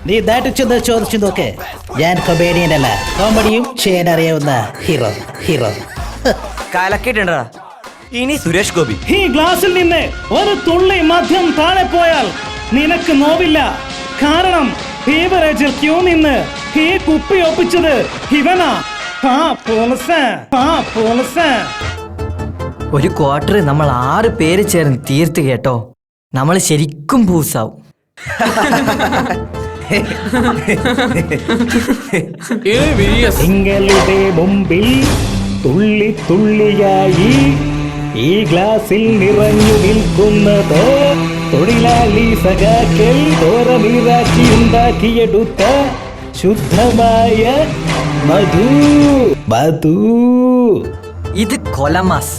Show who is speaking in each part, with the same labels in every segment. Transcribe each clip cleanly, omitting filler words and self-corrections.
Speaker 1: നീ ദാറ്റിച്ചെന്ന് ചോദിച്ചു നോക്ക്. ഞാൻ കൊമേഡിയൻ അല്ല, കോമഡിയും ചെയ്യാൻ അറിയാവുന്ന ഹീറോ.
Speaker 2: കലക്കിട്ടുണ്ടാ. ഇനി സുരേഷ് ഗോപി.
Speaker 3: ഈ ഗ്ലാസിൽ നിന്ന് ഒരു തുള്ളി മദ്യം താഴെ പോയാൽ നിനക്ക് നോവില്ല. കാരണം ബീവറേജിൽ ക്യൂ നിന്ന് ഈ കുപ്പി ഒപ്പിച്ചത് ഇവനാ.
Speaker 4: ഒരു ക്വാർട്ടർ നമ്മൾ 6 പേര് ചേർന്ന് തീർത്ത് കേട്ടോ, നമ്മൾ ശരിക്കും പൂസാവും.
Speaker 3: നിങ്ങളുടെ മുമ്പിൽ തുള്ളി തുള്ളിയായി ഈ ഗ്ലാസിൽ നിറഞ്ഞു നിൽക്കുന്നത് തൊഴിലാളി സഖാക്കൾ തോരനീറാക്കി ഉണ്ടാക്കിയെടുത്ത ശുദ്ധമായ മധു.
Speaker 4: ഇത് കൊലമാസ്.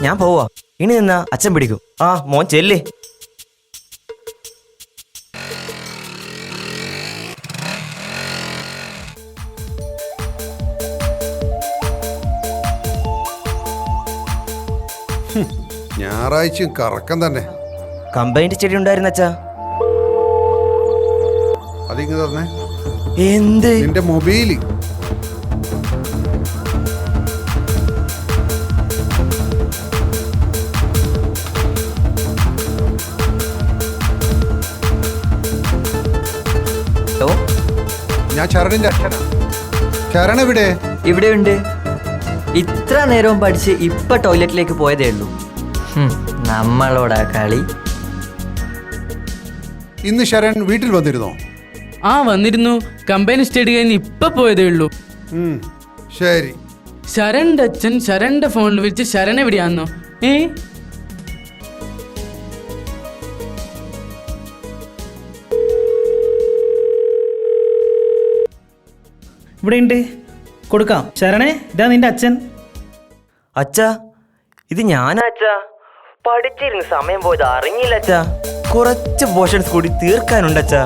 Speaker 2: ഞാൻ പോവാ. ഇനി നിന്നാ അച്ഛൻ പിടിക്കും. മോൻ ചെല്ലേ.
Speaker 5: ഞായറാഴ്ചയും കറക്കം തന്നെ.
Speaker 2: കമ്പൈൻഡ് ചെടി ഉണ്ടായിരുന്ന അച്ഛാ.
Speaker 5: അതിങ്ങ് തന്നെ.
Speaker 2: എന്ത്?
Speaker 5: നിന്റെ മൊബൈല്. ഞാൻ ചരണിന്റെ അച്ഛനാ. ചരൺ എവിടെ?
Speaker 4: ഇവിടെ ഉണ്ട്. ഇത്ര നേരവും പഠിച്ച് ഇപ്പൊ ടോയ്ലറ്റിലേക്ക് പോയതേ ഉള്ളൂ. നമ്മളോടാ കളി.
Speaker 5: ഇന്ന് ശരൺ വീട്ടിൽ വന്നിരുന്നോ?
Speaker 6: വന്നിരുന്നു. കമ്പൈൻ സ്റ്റഡി കഴിഞ്ഞ് ഇപ്പൊ പോയതേ ഉള്ളൂ.
Speaker 5: ശരി.
Speaker 6: ശരണിന്റെ അച്ഛൻ ശരണിന്റെ ഫോണിൽ വിളിച്ച് ശരൺ എവിടെയാന്നോ?
Speaker 3: ഇവിടെ ഉണ്ട്, കൊടുക്കാം. ശരണേ, ഇതാ നിന്റെ അച്ഛൻ.
Speaker 2: അച്ഛാ, ഇത് ഞാനാ അച്ഛാ. പഠിച്ചിരുന്ന് സമയം പോയത് അറിഞ്ഞില്ല അച്ഛാ. കുറച്ച് പോർഷൻസ് കൂടി തീർക്കാനുണ്ട് അച്ഛാ.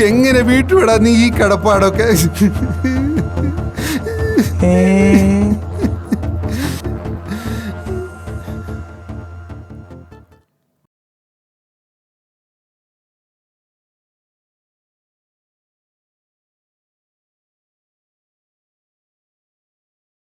Speaker 5: എങ്ങനെ വീട്ടുവിടാ നീ ഈ കടപ്പാടൊക്കെ?